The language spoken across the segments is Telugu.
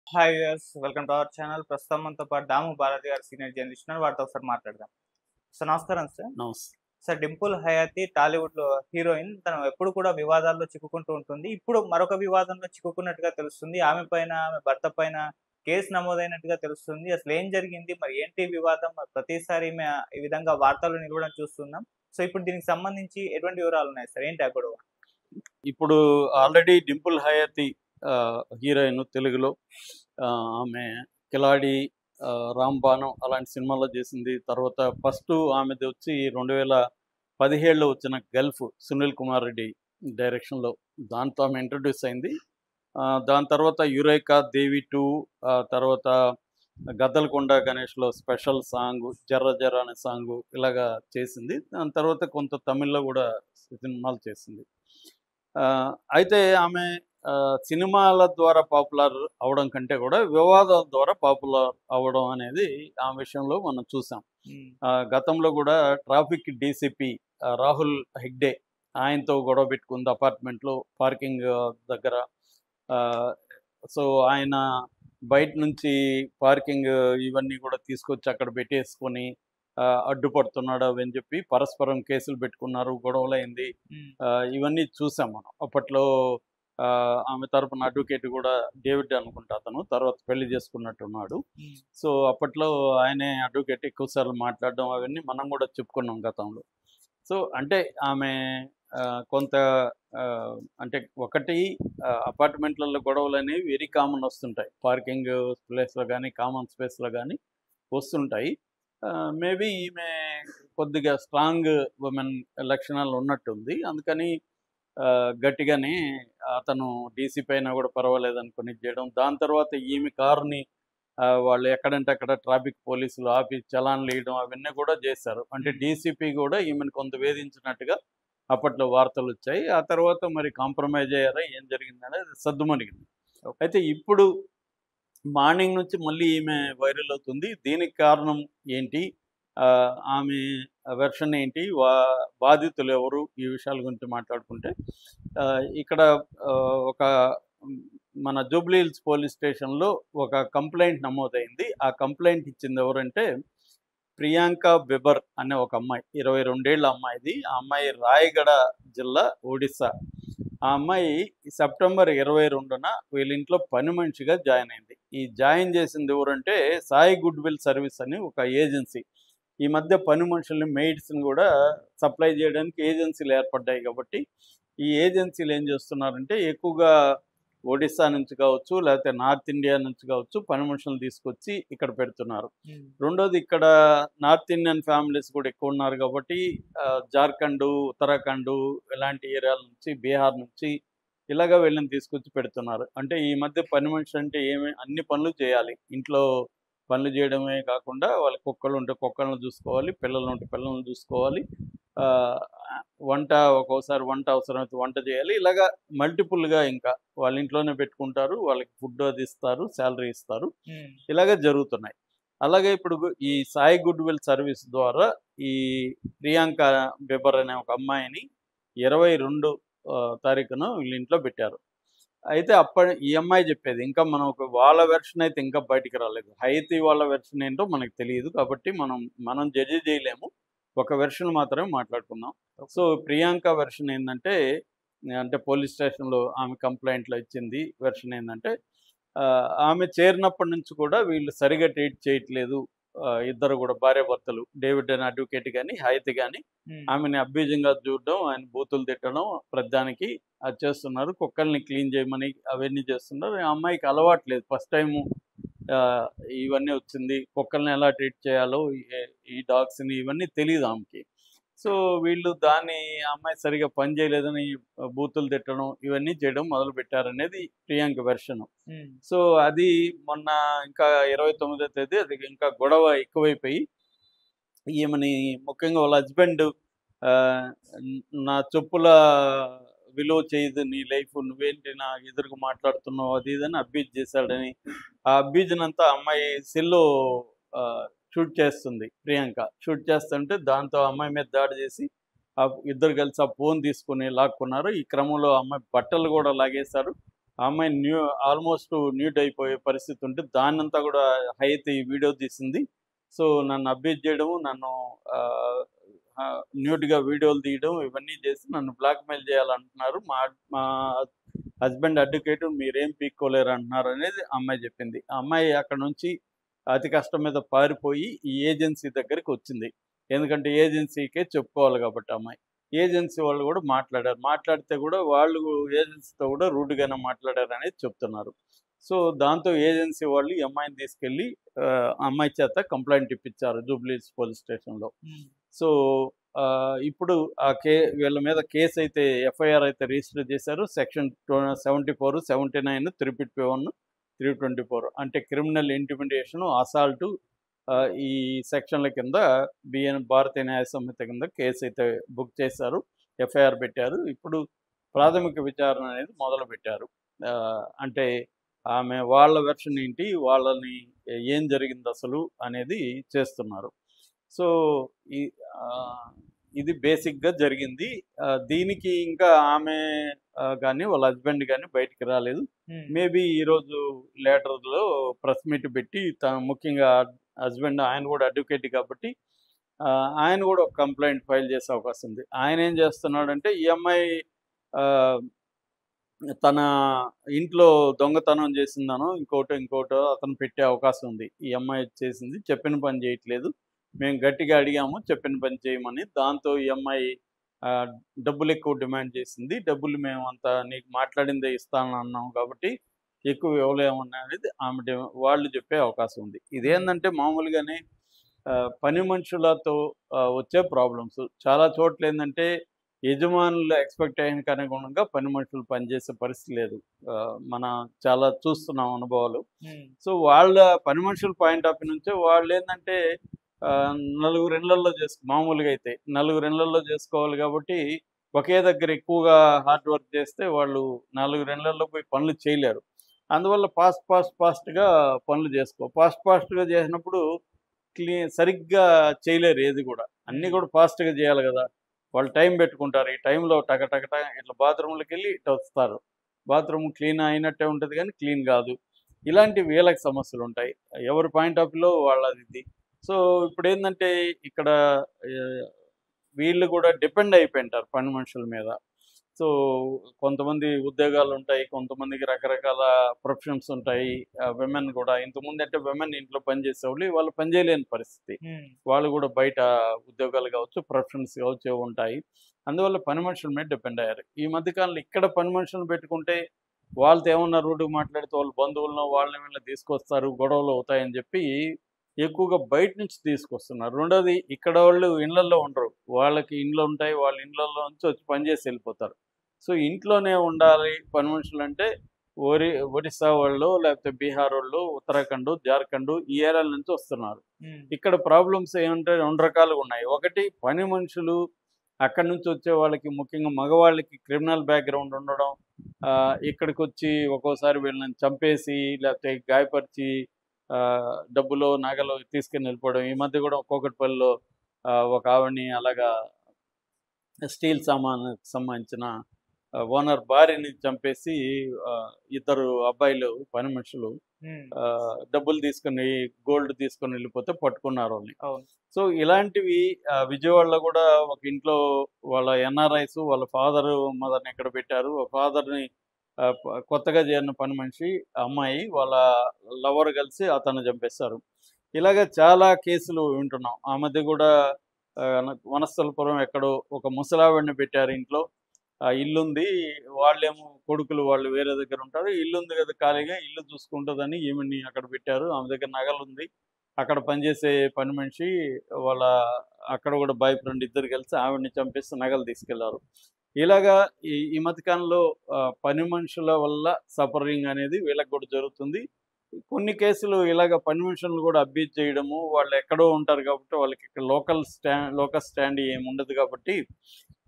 Hi viewers, welcome to our channel. ప్రస్తుతం మనతో పాటు దాము బాలాజీ గారు సీనియర్ జర్నలిస్ట్ ఉన్నారు. వారితో ఒకసారి మాట్లాడదాం. సార్ నమస్కారం సార్. నమస్తే. సార్, డింపుల్ హయాతి టాలీవుడ్‌లో హీరోయిన్. తను ఎప్పుడు కూడా వివాదాల్లో చిక్కుకుంటూ ఉంటుంది. ఇప్పుడు మరొక వివాదంలో చిక్కుకున్నట్టుగా తెలుస్తుంది. ఆమె పైన, ఆమె భర్త పైన కేసు నమోదైనట్టుగా తెలుస్తుంది. అసలు ఏం జరిగింది? మరి ఏంటి వివాదం? మరి ప్రతిసారి ఈమె ఈ విధంగా వార్తల్లో నిలవడం చూస్తున్నాం. సో, ఇప్పుడు దీనికి సంబంధించి ఎటువంటి వివరాలున్నాయి సార్? ఏంటి ఆ గొడవ? ఇప్పుడు ఆల్రెడీ 'డింపుల్ హయాతి' హీరోయిన్ తెలుగులో. ఆమె 'కిలాడి', 'రాంబాణం' అలాంటి సినిమాల్లో చేసింది. తర్వాత ఫస్టు ఆమెది వచ్చి 2017లో వచ్చిన 'గల్ఫ్' సునీల్ కుమార్ రెడ్డి డైరెక్షన్‌లో. దాంతో ఆమె ఇంట్రొడ్యూస్ అయింది. దాని తర్వాత 'యురేకా దేవి 2', తర్వాత 'గద్దలకొండ గణేష్‌లో' స్పెషల్ సాంగు 'జర్ర జర్ర' అనే సాంగు ఇలాగా చేసింది. దాని తర్వాత కొంత తమిళ్‌లో కూడా సినిమాలు చేసింది. అయితే ఆమె సినిమాల ద్వారా పాపులర్ అవ్వడం కంటే కూడా వివాదాల ద్వారా పాపులర్ అవ్వడం అనేది ఆ విషయంలో మనం చూసాం. హ్మ్. గతంలో కూడా ట్రాఫిక్ డీసీపీ రాహుల్ హెగ్డే ఆయనతో గొడవ పెట్టుకుంది అపార్ట్మెంట్లో పార్కింగ్ దగ్గర. ఆహ్, సో, ఆయన బయట నుంచి పార్కింగ్ ఇవన్నీ కూడా తీసుకొచ్చి అక్కడ పెట్టేసుకొని అడ్డుపడుతున్నాడు అవని చెప్పి పరస్పరం కేసులు పెట్టుకున్నారు, గొడవలైంది. హ్మ్. ఇవన్నీ చూసాం మనం. అప్పట్లో ఆమె తరపున అడ్వకేట్ కూడా డేవిడ్ అనుకుంటా అతను. తర్వాత పెళ్లి చేసుకున్నట్టున్నాడు. హ్మ్. సో, అప్పట్లో ఆయనే అడ్వకేట్ ఎక్కువ సార్లు మాట్లాడడం అవన్నీ మనం కూడా చెప్పుకున్నాం గతంలో. సో, అంటే ఆమె కొంత అంటే ఒకటి అపార్ట్మెంట్లలో గొడవలనేవి వెరీ కామన్ వస్తుంటాయి. పార్కింగ్ ప్లేస్‌లో గానీ, కామన్ స్పేస్‌లో గానీ వస్తుంటాయి. మేబీ ఈమె కొద్దిగా స్ట్రాంగ్ వుమెన్ లక్షణాలు ఉన్నట్టుంది. అందుకని గట్టిగానే అతను డీసీపీ అయినా కూడా పర్వాలేదనుకోని ఇది చేయడం. దాని తర్వాత ఈమె కారుని వాళ్ళు ఎక్కడంటే అక్కడ ట్రాఫిక్ పోలీసులు ఆపి చలాన్‌లేయడం అవన్నీ కూడా చేశారు. అంటే హ్మ్. డీసీపీ కూడా ఈమెను కొంత వేధించినట్టుగా అప్పట్లో వార్తలొచ్చాయి. ఆ తర్వాత మరి కాంప్రమైజ్ అయ్యారా? ఏం జరిగిందనేది సద్దుమణిగింది. ఓకే. అయితే ఇప్పుడు మార్నింగ్ నుంచి మళ్ళీ ఈమె వైరల్ అవుతుంది. దీనికి కారణం ఏంటి? ఆమె వెర్షన్ ఏంటి? బాధితులెవరు? ఈ విషయాల గురించి మాట్లాడుకుంటే ఇక్కడ ఒక హ్మ్, మన జూబ్లీ హిల్స్ పోలీస్ స్టేషన్‌లో ఒక కంప్లెయింట్ నమోదైంది. ఆ కంప్లెయింట్ ఇచ్చింది ఎవరంటే ప్రియాంక బెబర్ అనే ఒక అమ్మాయి. 22 ఏళ్ల అమ్మాయిది. ఆ అమ్మాయి రాయగడ జిల్లా, ఒడిస్సా. ఆ అమ్మాయి సెప్టెంబర్ 22న వీళ్ళింట్లో పని మనిషిగా జాయిన్ అయింది. ఈ జాయిన్ చేసింది ఎవరంటే సాయి గుడ్ విల్ సర్వీస్ అని ఒక ఏజెన్సీ. ఈ మధ్య పని మనుషుల్ని, మెయిడ్స్‌ని గూడా సప్లై జేయడానికి ఏజెన్సీలు ఏర్పడ్డాయి గాబట్టి, ఈ ఏజెన్సీలు ఏం జేస్తున్నారంటే ఎక్కువగా ఒడిస్సా నుంచి కావచ్చు, లేకపోతే నార్త్ ఇండియా నుంచి కావచ్చు, పని మనుషుల్ని తీసుకొచ్చి ఇక్కడ పెడుతున్నారు. హ్మ్. రెండోది ఇక్కడ నార్త్ ఇండియన్ ఫ్యామిలీస్ కూడా ఎక్కువున్నారు గాబట్టి జార్ఖండు, ఉత్తరాఖండు ఇలాంటి ఏరియాల నుంచి, బీహార్ నుంచి ఇలాగ వీళ్ళని తీసుకొచ్చి పెడుతున్నారు. అంటే ఈ మధ్య పని మనిషి అంటే ఏమి అన్ని పనులు చేయాలి. ఇంట్లో పనులు చేయడమే కాకుండా వాళ్ళకి కుక్కలుంటే కుక్కలను చూసుకోవాలి, పిల్లలుంటే పిల్లల్ని చూసుకోవాలి. ఆహ్, వంట ఒక్కోసారి వంట అవసరమైతే వంట చేయాలి. ఇలాగా మల్టిపుల్‌గా ఇంకా వాళ్ళ ఇంట్లోనే పెట్టుకుంటారు. వాళ్ళకి ఫుడ్ అది ఇస్తారు, సాలరీ ఇస్తారు. హ్మ్. ఇలాగ జరుగుతున్నాయి. అలాగే ఇప్పుడు ఈ సాయి గుడ్ విల్ సర్వీస్ ద్వారా ఈ ప్రియాంక బెబర్ అనే ఒక అమ్మాయిని 22 తారీఖున వీళ్ళ ఇంట్లో పెట్టారు. అయితే ఈ అమ్మాయి చెప్పేది ఇంకా మనకు వాళ్ళ వెర్షన్ అయితే ఇంకా బయటికి రాలేదు. హైతి వాళ్ళ వెర్షన్ ఏంటో మనకు తెలీదు. కాబట్టి మనం జడ్జ్ చేయలేము. ఒక వెర్షన్ మాత్రమే మాట్లాడుకుందాం. ఓకే. సో, ప్రియాంక వెర్షన్ ఏందంటే, అంటే పోలీస్ స్టేషన్‌లో ఆమె కంప్లెయింట్‌లో ఇచ్చింది వెర్షన్ ఏందంటే, ఆమె చేరినప్పటి నుంచి కూడా వీళ్ళు సరిగ్గా ట్రీట్ చేయట్లేదు. ఇద్దరు కూడా భార్యాభర్తలు డేవిడ్ అనే అడ్వకేట్ గాని, హైతి గాని హ్మ్. ఆమెని అబ్యూజింగ్‌గా చూడడం, ఆయన బూతులు తిట్టడం ప్రతిదానికి అది చేస్తున్నారు. కుక్కల్ని క్లీన్ చేయమని అవన్నీ చేస్తున్నారు. ఆ అమ్మాయికి అలవాటు లేదు. ఫస్ట్ టైము ఆహ్, ఇవన్నీ వచ్చింది. కుక్కల్ని ఎలా ట్రీట్ చేయాలో, ఈ డాగ్స్‌ని ఇవన్నీ తెలీదు ఆమెకి. సో, వీళ్ళు దాన్ని ఆ అమ్మాయి సరిగ్గా పని చేయలేదని బూతులు తిట్టడం, ఇవన్నీ చేయడం మొదలుపెట్టారనేది ప్రియాంక వెర్షను. హ్మ్. సో, అది మొన్న ఇంకా 29వ తేదీ అది ఇంకా గొడవ ఎక్కువైపోయి ఈమెని ముఖ్యంగా వాళ్ళ హస్బెండ్ ఆహ్, నా చెప్పుల విలువ చేయదు నీ లైఫ్. నువ్వేంటి నా ఎదురుగా మాట్లాడుతున్నావు అది ఇది అని అబ్యూజ్ చేశాడని, ఆ అబ్యూజ్‌నంతా అమ్మాయి సెల్‌లో ఆహ్, షూట్ చేస్తుంది ప్రియాంక. షూట్ చేస్తుంటే దాంతో ఆ అమ్మాయి మీద దాడి చేసి ఇద్దరు కలిసి ఆ ఫోన్ తీసుకొని లాక్కున్నారు. ఈ క్రమంలో ఆ అమ్మాయి బట్టలు కూడా లాగేశారు. ఆ అమ్మాయి ఆల్మోస్ట్ న్యూడ్ అయిపోయే పరిస్థితి ఉంటే దాన్నంతా కూడా హైత్ ఈ వీడియో తీసింది. సో నన్ను అబ్యూజ్ చేయడం, నన్ను న్యూడ్గా వీడియోలు తీయడం ఇవన్నీ చేసి నన్ను బ్లాక్మెయిల్ చేయాలంటున్నారు. మా మా హస్బెండ్ అడ్వకేట్, మీరేం పీక్కోలేరు అంటున్నారు అనేది అమ్మాయి చెప్పింది. ఆ అమ్మాయి అక్కడ నుంచి అతి కష్టం మీద పారిపోయి ఈ ఏజెన్సీ దగ్గరికి వచ్చింది. ఎందుకంటే ఏజెన్సీకే చెప్పుకోవాలి కాబట్టి అమ్మాయి. ఏజెన్సీ వాళ్ళు కూడా మాట్లాడారు. మాట్లాడితే కూడా వాళ్ళు ఏజెన్సీతో కూడా రూడ్‌గానే మాట్లాడారనేది చెప్తున్నారు. సో దాంతో ఏజెన్సీ వాళ్ళు ఈ అమ్మాయిని తీసుకెళ్ళి అమ్మాయి చేత కంప్లెయింట్ ఇప్పించారు జూబ్లీహిల్స్ పోలీస్ స్టేషన్‌లో. సో ఇప్పుడు వీళ్ళ మీద కేసు అయితే ఎఫ్ఐఆర్ అయితే రిజిస్టర్ చేశారు. సెక్షన్ 74, 79, 351, 324 అంటే క్రిమినల్ ఇంటిమిడేషన్, అసాల్టు ఈ సెక్షన్ల కింద భారతీయ న్యాయ సంహిత కింద కేసు అయితే బుక్ చేశారు. ఎఫ్ఐఆర్ పెట్టారు. ఇప్పుడు ప్రాథమిక విచారణ అనేది మొదలుపెట్టారు. అంటే ఆమె వాళ్ళ వెర్షన్ ఏంటి, వాళ్ళని ఏం జరిగింది అసలు అనేది చేస్తున్నారు. సో ఈ ఇది బేసిక్‌గా జరిగింది. దీనికి ఇంకా ఆమె గాని, వాళ్ళ హస్బెండ్ గాని బయటికి రాలేదు. మేబీ ఈరోజు లేటర్‌లో ప్రెస్ మీట్ పెట్టి ముఖ్యంగా హస్బెండ్ ఆయన కూడా అడ్వకేట్ కాబట్టి ఆయన కూడా ఒక కంప్లెయింట్ ఫైల్ చేసే అవకాశం ఉంది. ఆయన ఏం చేస్తున్నాడంటే ఈ అమ్మాయి తన ఇంట్లో దొంగతనం చేసిందనో ఇంకోటో అతను పెట్టే అవకాశం ఉంది. ఈ అమ్మాయి చేసింది, చెప్పిన పని చేయట్లేదు. మేము గట్టిగా అడిగాము చెప్పిన పని చేయమని. దాంతో ఈ అమ్మాయి డబ్బులు ఎక్కువ డిమాండ్ చేసింది. డబ్బులు మేము అంత నీకు మాట్లాడిందే ఇస్తానన్నాం కాబట్టి ఎక్కువ ఇవ్వలేమనేది ఆమె వాళ్ళు చెప్పే అవకాశం ఉంది. ఇదేంటంటే మామూలుగానే పని మనుషులతో వచ్చే ప్రాబ్లమ్స్. చాలా చోట్ల ఏంటంటే యజమానుల ఎక్స్‌పెక్టేషన్‌కి అనుగుణంగా పని మనుషులు పనిచేసే పరిస్థితి లేదు. మనం చాలా చూస్తున్నాం అనుభవాలు. సో వాళ్ళ పని మనుషుల పాయింట్ ఆఫ్ వ్యూ నుంచే వాళ్ళేందంటే నలుగురు ఇళ్లల్లో మామూలుగా అయితే నలుగురు ఇళ్లల్లో చేసుకోవాలి కాబట్టి ఒకే దగ్గర ఎక్కువగా హార్డ్ వర్క్ చేస్తే వాళ్ళు నలుగురు ఇళ్లల్లో పోయి పనులు చేయలేరు. అందువల్ల ఫాస్ట్‌గా పనులు ఫాస్ట్‌గా చేసినప్పుడు సరిగ్గా చేయలేరు ఏది కూడా. అన్నీ కూడా ఫాస్ట్‌గా చేయాలి కదా! వాళ్ళు టైం పెట్టుకుంటారు. ఈ టైంలో ఇట్లా బాత్రూమ్‌లకెళ్ళి ఇటు వస్తారు. బాత్రూమ్ క్లీన్ అయినట్టే ఉంటది కానీ క్లీన్ కాదు. ఇలాంటి వీళ్ళకి సమస్యలుంటాయి. ఎవరి పాయింట్ ఆఫ్ వ్యూలో వాళ్ళది. సో ఇప్పుడేందంటే ఇక్కడ వీళ్ళు కూడా డిపెండ్ అయిపోయింటారు పని మనుషుల మీద. సో కొంతమంది ఉద్యోగాలుంటాయి. కొంతమందికి రకరకాల ప్రొఫెషన్స్ ఉంటాయి. విమెన్ కూడా ఇంతకుముందంటే విమెన్ ఇంట్లో పని చేసేవాళ్ళు. వాళ్ళు పని చేయలేని పరిస్థితి. వాళ్ళు కూడా బయట ఉద్యోగాలు కావచ్చు, ప్రొఫెషన్స్ కావచ్చు ఉంటాయి. అందువల్ల పని మనుషుల మీద డిపెండ్ అయ్యారు. ఈ మధ్య కాలంలో ఇక్కడ పని మనుషులను పెట్టుకుంటే వాళ్ళతో ఏమన్నా రూడ్‌గా మాట్లాడితే వాళ్ళ బంధువులను వాళ్ళని వీళ్ళని తీసుకొస్తారు. గొడవలు అవుతాయని చెప్పి ఎక్కువగా బయట నుంచి తీసుకొస్తున్నారు. రెండోది ఇక్కడ వాళ్ళు ఇళ్లల్లో ఉండరు. వాళ్ళకి ఇండ్లు ఉంటాయి. వాళ్ళ ఇళ్లల్లో నుంచి వచ్చి పని చేసి వెళ్ళిపోతారు. సో ఇంట్లోనే ఉండాలి పని మనుషులంటే ఒరిస్సా వాళ్ళు, లేకపోతే బీహార్ వాళ్ళు, ఉత్తరాఖండ్, జార్ఖండ్ ఈ ఏరియాల నుంచి వస్తున్నారు. ఇక్కడ ప్రాబ్లమ్స్ ఏమంటే 2 రకాలుగా ఉన్నాయి. ఒకటి పని మనుషులు అక్కడి నుంచి వచ్చే వాళ్ళకి ముఖ్యంగా మగవాళ్ళకి క్రిమినల్ బ్యాక్‌గ్రౌండ్ ఉండడం, ఇక్కడికి వచ్చి ఒక్కోసారి వీళ్ళని చంపేసి లేకపోతే గాయపరిచి డబ్బులు, నగలు తీసుకొని వెళ్ళిపోవడం. ఈ మధ్య కూడా కూకట్పల్లిలో ఒక ఆవిడని అలాగా స్టీల్ సామానుకి సంబంధించిన ఓనర్ భార్యని చంపేసి ఇద్దరు అబ్బాయిలు పని మనుషులు డబ్బులు తీసుకొని గోల్డ్ తీసుకొని వెళ్ళిపోతే పట్టుకున్నారు వాళ్ళని. సో ఇలాంటివి విజయవాడలో కూడా ఒక ఇంట్లో వాళ్ళ ఎన్ఆర్ఐస్ వాళ్ళ మదర్ని ఇక్కడ పెట్టారు. ఫాదర్ని కొత్తగా చేరిన పని మనిషి అమ్మాయి వాళ్ళ లవర్ కలిసి అతన్ని చంపేస్తారు. ఇలాగ చాలా కేసులు వింటున్నాం. ఆ మధ్య కూడా వనస్థలపురం ఎక్కడో ఒక ముసలావిడిని పెట్టారు ఇంట్లో. ఇల్లుంది. వాళ్ళేమో కొడుకులు వాళ్ళు వేరే దగ్గర ఉంటారు. ఇల్లుంది కదా ఖాళీగా, ఇల్లు చూసుకుంటుందని ఈమెని అక్కడ పెట్టారు. ఆమె దగ్గర నగలుంది. అక్కడ పనిచేసే పని మనిషి వాళ్ళ అక్కడ కూడా బాయ్ ఫ్రెండ్ ఇద్దరు కలిసి ఆవిడని చంపేసి నగలు తీసుకెళ్లారు. ఇలాగా ఈ మధ్యకాలంలో పని మనుషుల వల్ల సఫరింగ్ అనేది వీళ్ళకి కూడా జరుగుతుంది. కొన్ని కేసులు ఇలాగ పని మనుషులను కూడా అబ్యూజ్ చేయడము, వాళ్ళు ఎక్కడో ఉంటారు కాబట్టి వాళ్ళకి ఇక్కడ లోకల్ స్టాండ్ ఏమి ఉండదు కాబట్టి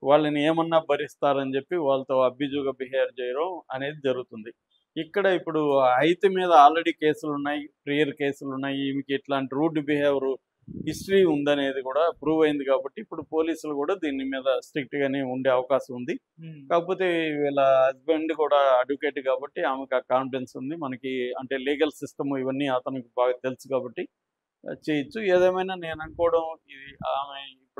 వాళ్ళని ఏమన్నా భరిస్తారని చెప్పి వాళ్ళతో అబ్యూజివ్‌గా బిహేవ్ చేయడం అనేది జరుగుతుంది. ఇక్కడ ఇప్పుడు హైత్ మీద ఆల్రెడీ కేసులున్నాయి. ప్రియర్ కేసులున్నాయి. ఈమెకి ఇట్లాంటి రూడ్ బిహేవియర్ హిస్టరీ ఉందనేది కూడా ప్రూవ్ అయింది కాబట్టి ఇప్పుడు పోలీసులు కూడా దీని మీద స్ట్రిక్ట్గానే ఉండే అవకాశం ఉంది. కాకపోతే వీళ్ళ హస్బెండ్ కూడా అడ్వకేట్ కాబట్టి ఆమెకు ఆ కాన్ఫిడెన్స్ ఉంది. మనకి అంటే లీగల్ సిస్టమ్ ఇవన్నీ అతనికి బాగా తెలుసు కాబట్టి చేయొచ్చు. ఏదేమైనా నేను అనుకోవడం ఇది ఆమె